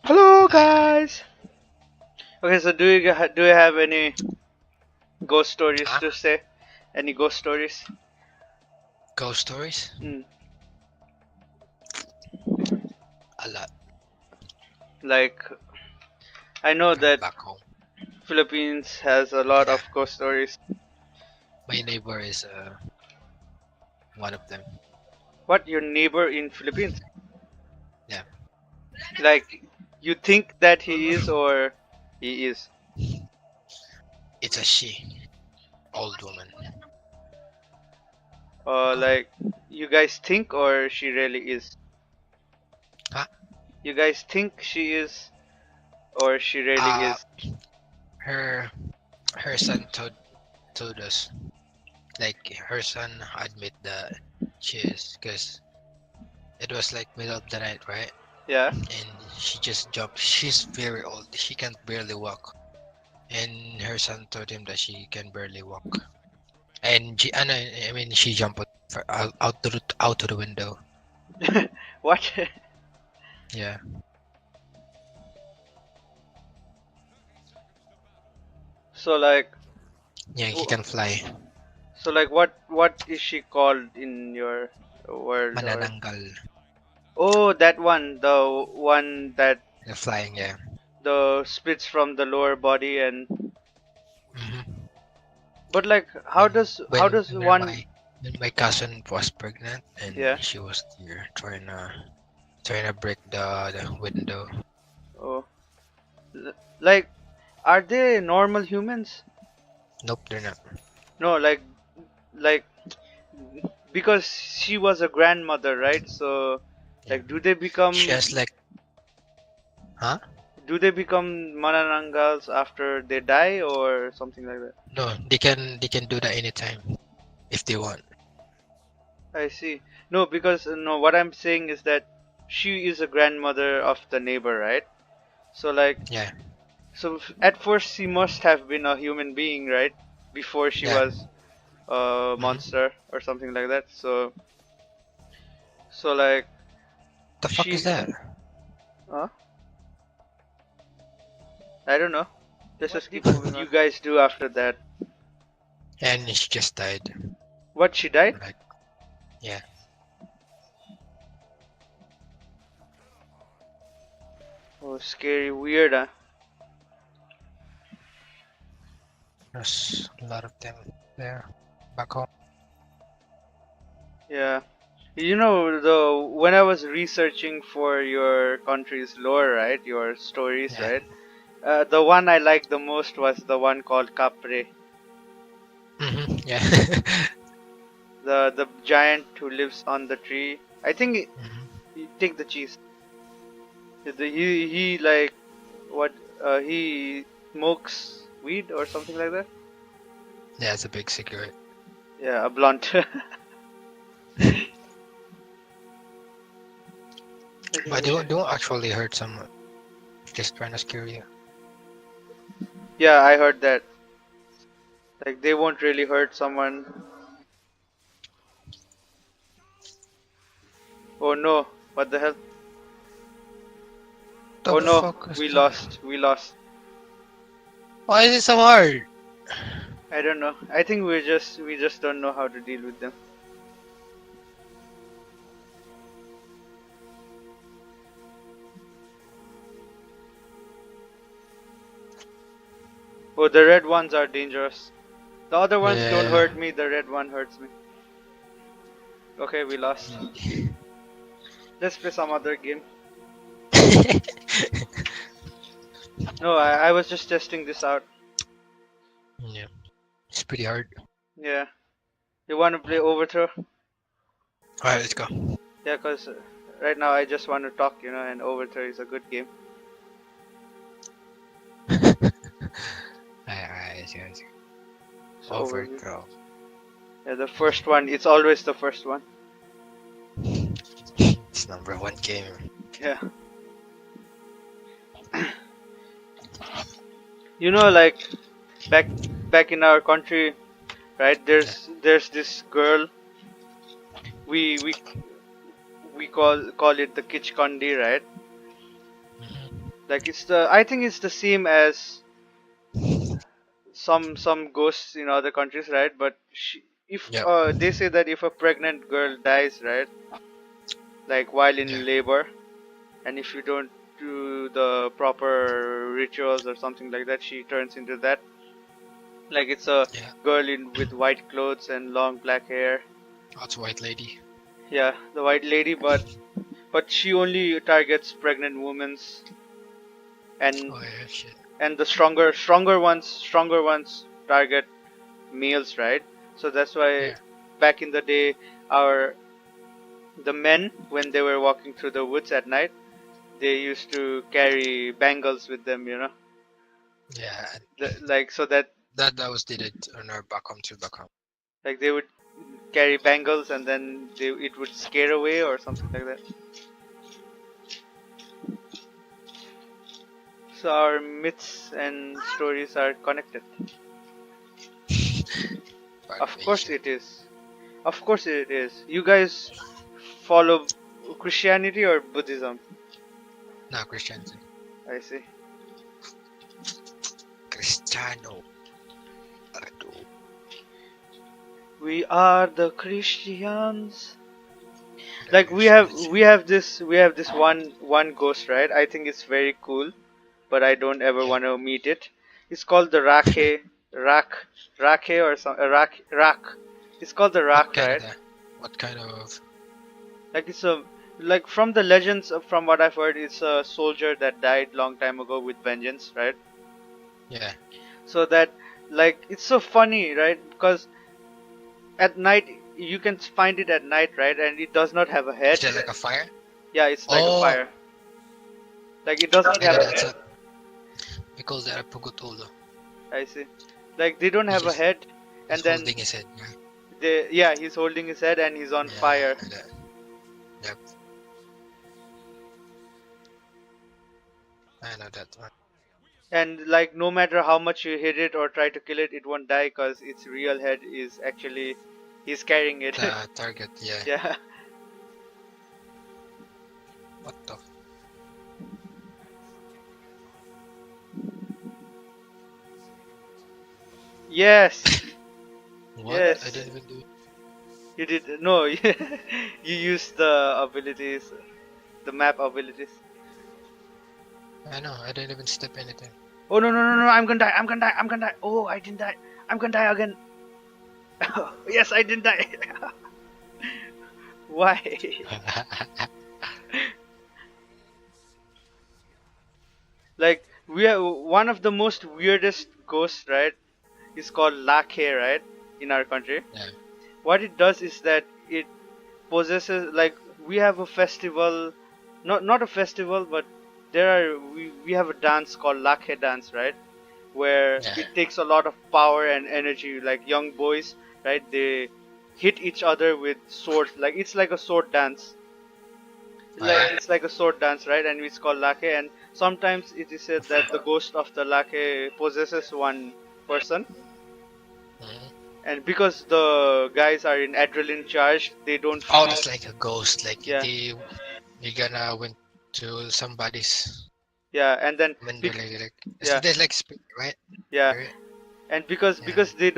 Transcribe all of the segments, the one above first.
Hello, Hi. guys. Okay, so do you have any ghost stories Huh? to say? Any ghost stories? Ghost stories? Hmm. A lot. Like I know that Back home. Philippines has a lot Yeah. of ghost stories. My neighbor is one of them. What your neighbor in Philippines? Yeah. Like you think that he is or he is? It's a she. Old woman. Like you guys think or she really is? Huh? You guys think she is or she really Uh is? her her son told us, like, her son admit that she is, because it was like middle of the night, right? Yeah. And she just jumped. She's very old. She can barely walk. And her son told him that she can barely walk. And I mean, she jumped out to the window. What? Yeah. So like Yeah, he can fly. So like what is she called in your world or Manananggal. oh that one the one that The flying, yeah. the splits from the lower body and hmm but like When how does when one my cousin was pregnant and yeah she was here trying to break the window. oh like are they normal humans? Nope, they're not. No like because she was a grandmother, right? So Yeah. like She has like, huh? do they become mananangals after they die or something like that? No, they can do that anytime if they want. I see. No, because no, what I'm saying is that she is a grandmother of the neighbor, right? So like, Yeah. at first she must have been a human being, right? Before she Yeah. was a hmm monster or something like that. So like The fuck is she, that? uh, I don't know. Let's just keep moving on. You guys do after that? And she just died. What she died? Like, yeah. Oh, scary, weird. There's a lot of them there back home. Yeah. You know, though, when I was researching for your country's lore, right, your stories, Yeah. right, the one I liked the most was the one called Capre, Yeah. the giant who lives on the tree. I think hmm he take the cheese. He like what he smokes weed or something like that. Yeah, it's a big cigarette. Yeah, a blunt. But they don't actually hurt someone. Just trying to scare you. Yeah, I heard that. Like they won't really hurt someone. Oh no! What the hell? The Oh no! fuck is We that? lost. We lost. Why is it so hard? I don't know. I think we just don't know how to deal with them. Oh, the red ones are dangerous. The other ones don't Yeah. hurt me. The red one hurts me. Okay, we lost. Let's play some other game. No, I was just testing this out. Yeah. It's pretty hard. Yeah. You want to play Overthrow? Alright, let's go. Yeah, cause right now I just want to talk, and Overthrow is a good game. Alright, let's go. So overview. Overthrow. Yeah, the first one. It's always the first one. It's number one game. Yeah. Like back back in our country, right? Yeah. There's this girl. We call it the Kitchkondi, right? Mhm. Like I think it's the same as some ghosts in other countries, right? But if Yep. they say that if a pregnant girl dies, right, like while Yeah. in labor, and if you don't do the proper rituals or something like that, she turns into that. Like it's a Yeah. girl in with white clothes and long black hair. That's White Lady. Yeah, the white lady, but she only targets pregnant women's, and Oh yeah, shit. the stronger ones target males, right? So that's why Yeah. back in the day, our the men, when they were walking through the woods at night, they used to carry bangles with them, you know, Yeah. like so that That was did it on our back home to back home. like they would carry bangles and then it would scare away or something like that. So our myths and stories are connected. Part of Of course Asia. it is. Of course it is. You guys follow Christianity or Buddhism? No, Christianity. I see. Cristiano. Ronaldo. We are the Christians. The Like Christians. we have this one ghost, right? I think it's very cool, but I don't ever Yeah. want to meet it. It's called the Rakhe or some Rak. It's called the What Rak, kind of right? the? What kind of? Like it's a like from the legends, from what I've heard, it's a soldier that died long time ago with vengeance, right? Yeah. So that like it's so funny, right? Because at night you can find it at night, right? And it does not have a Is head. that like a fire? Yeah, it's like a Oh, fire. Like it does not maybe have a that's head. a. We call that a pugotolo. I see. Like they don't He have a just head, he's and then holding his head. Yeah. he's holding his head and he's on Yeah. fire. That, yep. I know that one. And like no matter how much you hit it or try to kill it, it won't die because its real head is actually he's carrying it. The target. Yeah. Yeah. What the? Yes. What? I Yes. didn't even do. You did no. You used the abilities, the map abilities. I know. I didn't even step anything. Oh no no no no! I'm gonna die! I'm gonna die! I'm gonna die! Oh, I didn't die! I'm gonna die again! Yes, I didn't die! Why? Like we are one of the most weirdest ghosts, right? Is called Lakhe, right? In our country. Yeah. What it does is that it possesses like we have a festival, not a festival, but we have a dance called Lakhe dance, right? Where Yeah. it takes a lot of power and energy. Like young boys, right? They hit each other with swords. Like it's like a sword dance. Like Yeah. it's like a sword dance, right? And it's called Lake. And sometimes it is said that the ghost of the Lake possesses one person. Mhm. And because the guys are in adrenaline charged, they don't Oh, feel. that's like a ghost. Like Yeah, they gonna went to somebody's yeah. And then when they're like yeah, there's like spirit, right? yeah. Spirit. And Yeah. because they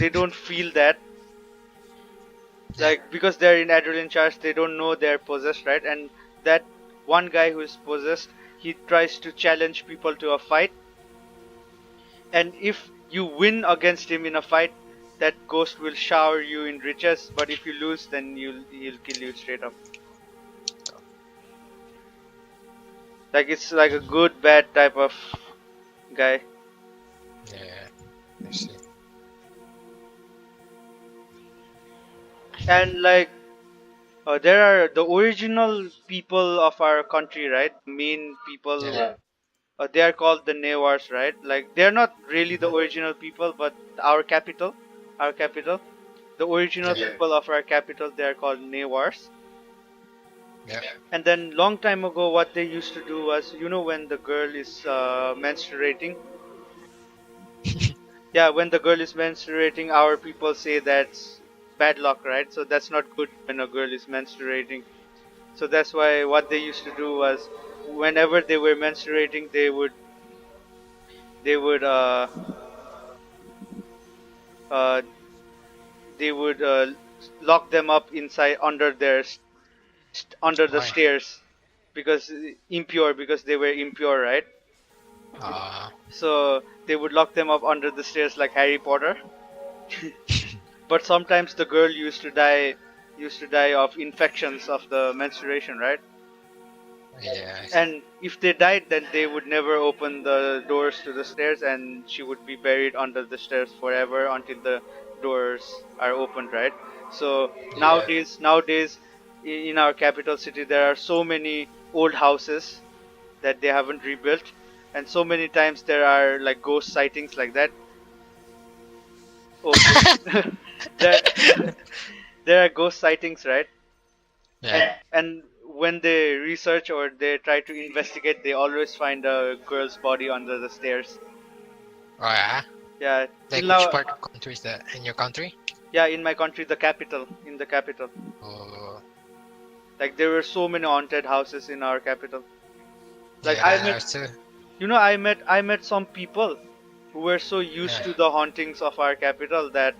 don't feel that, Yeah. like because they're in adrenaline charge, they don't know they're possessed, right? And that one guy who is possessed, he tries to challenge people to a fight, and if you win against him in a fight, that ghost will shower you in riches, but if you lose, then he'll kill you straight up. Like it's like a good bad type of guy. Yeah. I see. And like there are the original people of our country, right? Main people, Yeah. they are called the Newars, right? Like they're not really the Mhm. original people, but our capital, the original Yeah. people of our capital, they are called Newars. Yeah. And then long time ago, what they used to do was, you know, when the girl is menstruating, yeah, when the girl is menstruating, our people say that's bad luck, right? So that's not good when a girl is menstruating. So that's why what they used to do was, whenever they were menstruating, they would uh, they would lock them up inside under under the Why? stairs, because impure, because they were impure, right? Uh, So they would lock them up under the stairs like Harry Potter. But sometimes the girl used to die of infections of the menstruation, right? yeah. And if they died, then they would never open the doors to the stairs, and she would be buried under the stairs forever until the doors are opened, right? So Yeah. nowadays, in our capital city, there are so many old houses that they haven't rebuilt, and so many times there are like ghost sightings like that. Okay, there there are ghost sightings, right? and Yeah. and when they research or they try to investigate, they always find a girl's body under the stairs. Oh yeah. Yeah, till Like which now. part of country is that? In your country? Yeah, in my country, the capital, in the capital, Oh, like there were so many haunted houses in our capital. Like I yeah. met, So I met some people who were so used yeah. to the hauntings of our capital that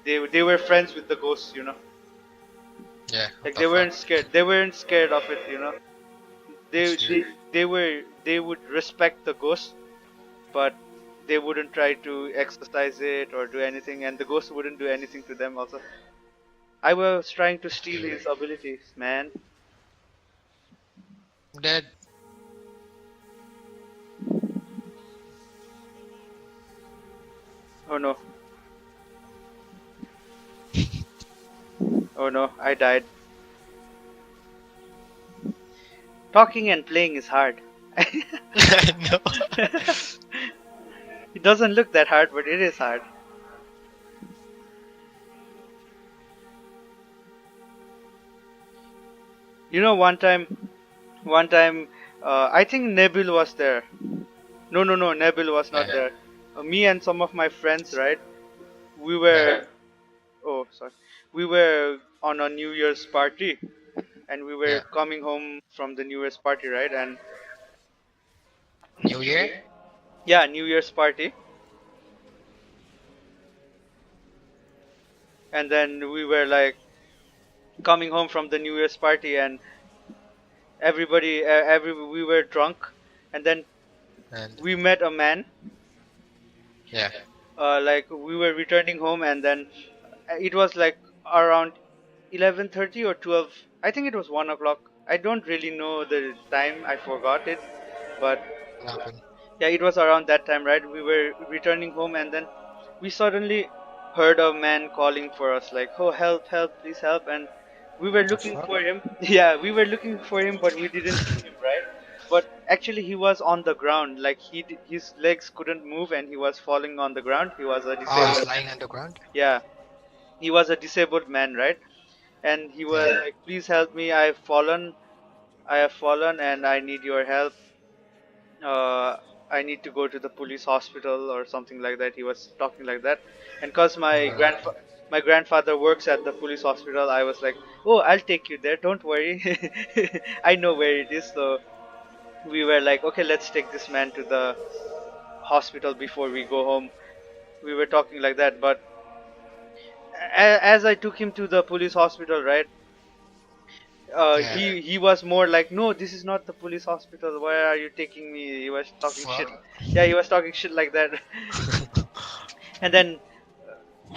they were friends with the ghosts. Yeah. What Like the fuck? they weren't scared of it. they That's weird. they they would respect the ghost, but they wouldn't try to exercise it or do anything, and the ghost wouldn't do anything to them also. I was trying to That's steal weird. his abilities, man. Dead. Oh no. Oh no, I died. Talking and playing is hard. No. It doesn't look that hard, but it is hard. One time, I think Nebil was there. No, no, no, Nebil was not Yeah. there. Me and some of my friends, right? We Yeah. were, oh, sorry. We were on a New Year's party, and we were Yeah. coming home from the New Year's party, right? And New Year? yeah, New Year's party. And then we were like coming home from the New Year's party, and we were drunk, and then And we met a man. yeah. Like we were returning home, and then it was like around 11:30 or 12. I think it was 1 o'clock. I don't really know the time. I forgot it, but What happened? yeah, it was around that time, right? We were returning home, and then we suddenly heard a man calling for us, like, "Oh, help, help, please help!" And we were The looking fuck? for him. Yeah, we were looking for him, but we didn't see him, right? But actually, he was on the ground. Like his legs couldn't move, and he was falling on the ground. He was a Oh, he's disabled. lying on the ground? Yeah, he was a disabled man, right? And he was Yeah. like, "Please help me! I have fallen, and I need your help. I need to go to the police hospital or something like that." He was talking like that, and cause my grandfather works at the police hospital, I was like, "Oh, I'll take you there. Don't worry. I know where it is." So we were like, "Okay, let's take this man to the hospital before we go home." We were talking like that, but as I took him to the police hospital, right? Yeah. He was more like, "No, this is not the police hospital. Where are you taking me?" He was talking shit. Fuck. Yeah, he was talking shit like that. and then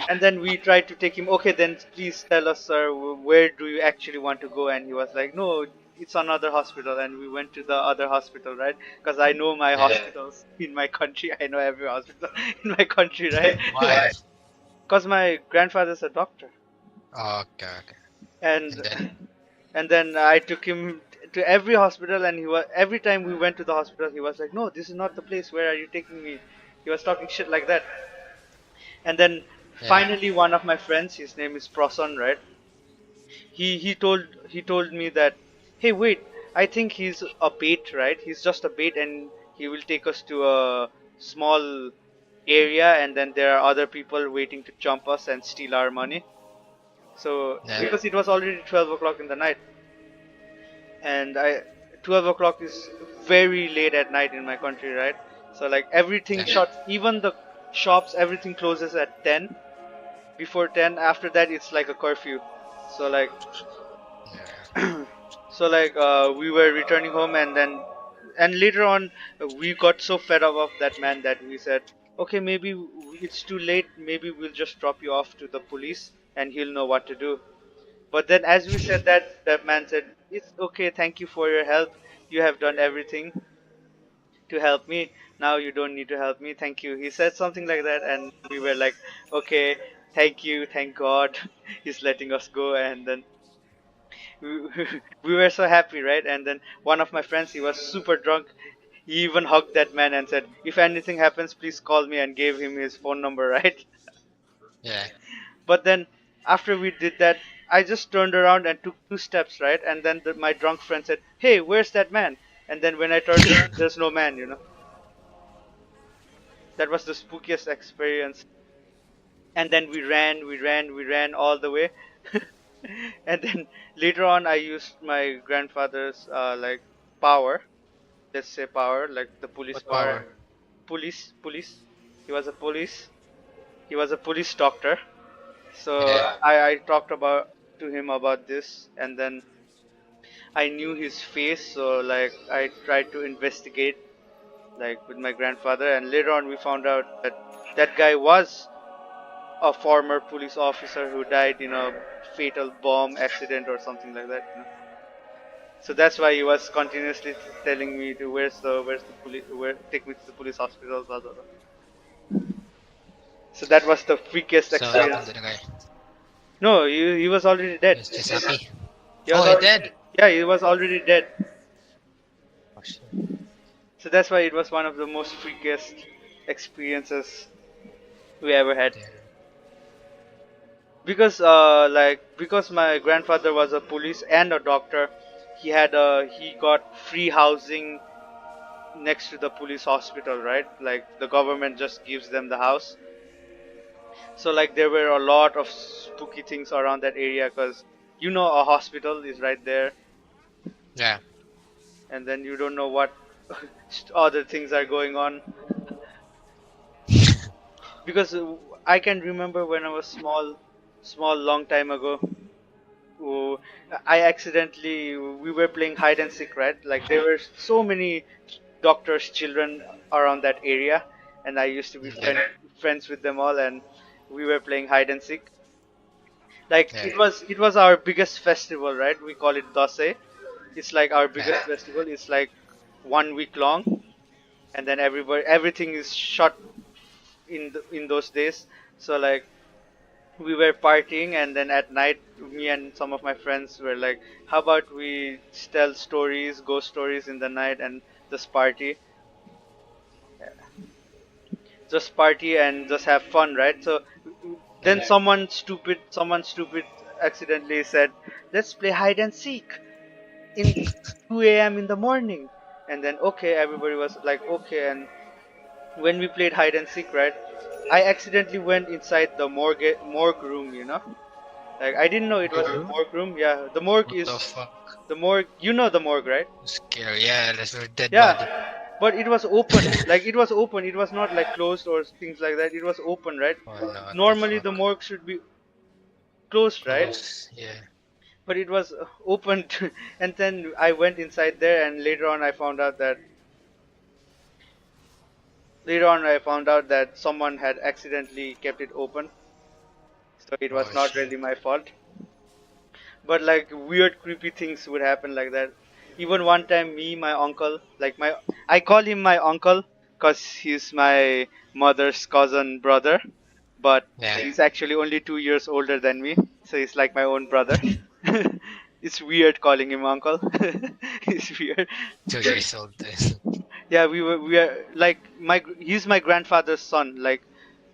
and then we tried to take him. "Okay, then please tell us, sir, where do you actually want to go?" And he was like, "No, it's another hospital." And we went to the other hospital, right? Because I know my Yeah. hospitals in my country. I know every hospital in my country, right? Why? Because my grandfather's a doctor. Oh, okay, okay. and And then and then I took him to every hospital, and he was every time we went to the hospital, he was like, "No, this is not the place. Where are you taking me?" He was talking shit like that. And then yeah. finally, one of my friends, his name is Prasan, right? He told me that, "Hey, wait, I think he's a bait, right? He's just a bait, and he will take us to a small area, and then there are other people waiting to jump us and steal our money." So Yeah. because it was already 12 o'clock in the night, and 12 o'clock is very late at night in my country, right? So like everything Yeah. shuts, even the shops, everything closes at 10. Before 10, after that it's like a curfew. So like Yeah. we were returning home, and later on we got so fed up of that man that we said, okay, maybe it's too late, maybe we'll just drop you off to the police and he'll know what to do. But then as we said that, that man said, it's okay, thank you for your help, you have done everything to help me, now you don't need to help me, thank you. He said something like that, and we were like, okay, thank you, thank God, he's letting us go. And then we, we were so happy, right? And then one of my friends, he was super drunk, he even hugged that man and said, if anything happens, please call me, and gave him his phone number, right? Yeah. But then after we did that, I just turned around and took 2 steps, right? And then my drunk friend said, hey, where's that man? And then when I turned around, there's no man, you know. That was the spookiest experience. And then we ran all the way. And then later on, I used my grandfather's like power. Let's say power, like the police What power. power? Police. He was a police. He was a police doctor. So Yeah. I talked about to him about this, and then I knew his face. So like I tried to investigate like with my grandfather, and later on we found out that that guy was a former police officer who died in a fatal bomb accident or something like that. You know? So that's why he was continuously telling me to where's the police, where take me to the police hospital, blah blah blah. So that was the freakiest So what happened experience. to the guy? No, he was already dead. He's just happy. He Oh, was he already, dead. yeah, he was already dead. Oh, shit. So that's why it was one of the most freakiest experiences we ever had. Damn. Because because my grandfather was a police and a doctor, he got free housing next to the police hospital, right? Like the government just gives them the house. So like there were a lot of spooky things around that area, because a hospital is right there, Yeah. and then you don't know what other things are going on. Because I can remember when I was small long time ago. Oh, I accidentally we were playing hide and seek, right? Like there were so many doctors' children around that area, and I used to be Yeah. friends with them all, and we were playing hide and seek. Like Yeah. it was our biggest festival, right? We call it Dase. It's like our Yeah. biggest festival. It's like 1 week long, and then everything is shut in those days. So like we were partying, and then at night me and some of my friends were like, how about we tell stories, ghost stories in the night, and just party, and just have fun, right? So then Yeah. someone stupid accidentally said, let's play hide and seek in 2 a.m. in the morning. And then okay, everybody was like okay. And when we played hide and seek, right, I accidentally went inside the morgue room, like I didn't know it was the Morgul? morgue room. Yeah, the morgue What the is fuck? the morgue. You know the morgue, right? Scary. Yeah, that's a dead body. Yeah, but it was open. Like it was open. It was not like closed or things like that. It was open, right? Oh no, what the Normally the fuck? morgue should be closed, right? Close. Yeah. But it was open. And then I went inside there, and later on I found out that someone had accidentally kept it open. So it Oh was not shit. really my fault. But like weird creepy things would happen like that. Even one time me, my uncle, like my I call him my uncle because he's my mother's cousin brother, but Yeah. he's actually only 2 years older than me, so he's like my own brother. It's weird calling him uncle. It's weird. 2 years old. Yeah, we are like he's my grandfather's son, like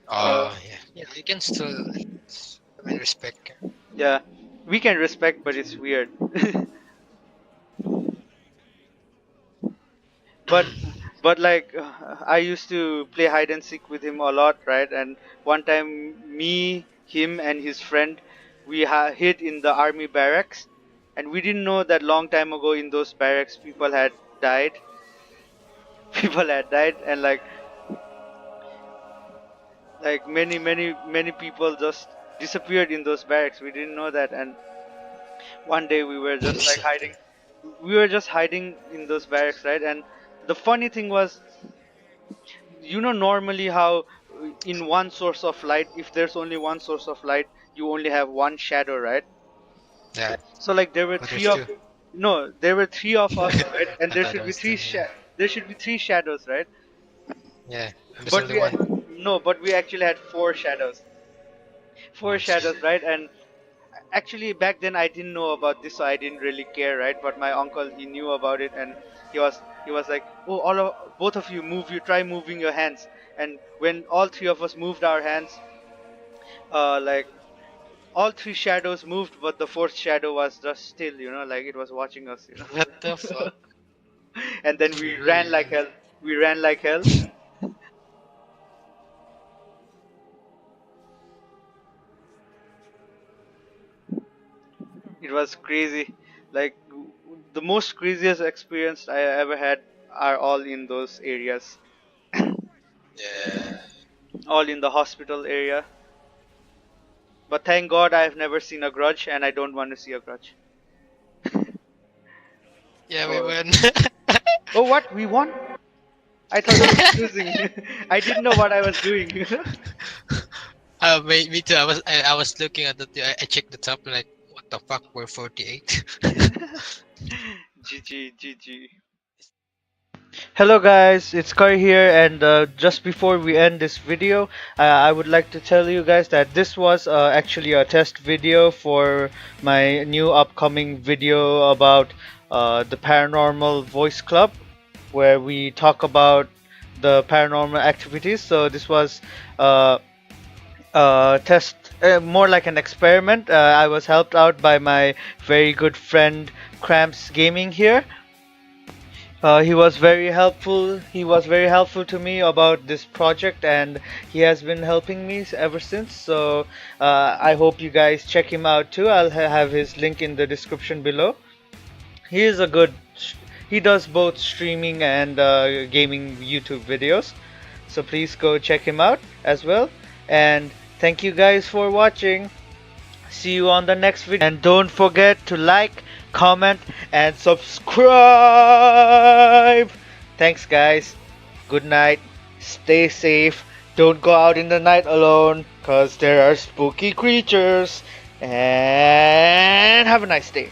uh Oh yeah. Yeah, you can still. I mean, respect. yeah, we can respect, but it's weird. but like I used to play hide and seek with him a lot, right? And one time me, him, and his friend, we hid in the army barracks, and we didn't know that long time ago in those barracks people had died. People had died, and like many people just disappeared in those barracks. We didn't know that, and one day we were just like hiding. We were just hiding in those barracks, right? And the funny thing was, normally how in one source of light, if there's only one source of light, you only have one shadow, right? Yeah. So like there were But three there's of two. no, there were three of us, right? And I there thought should it be was two. Yeah. there should be three shadows, right? Yeah. And there's But only one. but we actually had four shadows. Four Oh shit. shadows, right? And actually back then I didn't know about this, so I didn't really care, right? But my uncle, he knew about it, and he was like, oh, both of you move, you try moving your hands. And when all three of us moved our hands, like all three shadows moved, but the fourth shadow was just still, like it was watching us, What the fuck? And then we ran like hell. We ran like hell. It was crazy. Like the most craziest experience I ever had are all in those areas. Yeah. All in the hospital area. But thank God I have never seen a grudge, and I don't want to see a grudge. Yeah, we Oh, won. oh what? We won? I thought we were losing. I didn't know what I was doing. Me too. I was looking at I checked the top and like, what the fuck? We're 48. GG, GG. Hello guys, it's Kari here, and just before we end this video, I would like to tell you guys that this was actually a test video for my new upcoming video about the Paranormal Voice Club, where we talk about the paranormal activities. So this was test, more like an experiment. I was helped out by my very good friend Cramps Gaming here. He was very helpful. He was very helpful to me about this project, and he has been helping me ever since. So I hope you guys check him out too. I'll have his link in the description below. He is a good. He does both streaming and gaming YouTube videos. So please go check him out as well. And thank you guys for watching. See you on the next video. And don't forget to like, comment, and subscribe. Thanks, guys. Good night. Stay safe. Don't go out in the night alone, because there are spooky creatures. And have a nice day.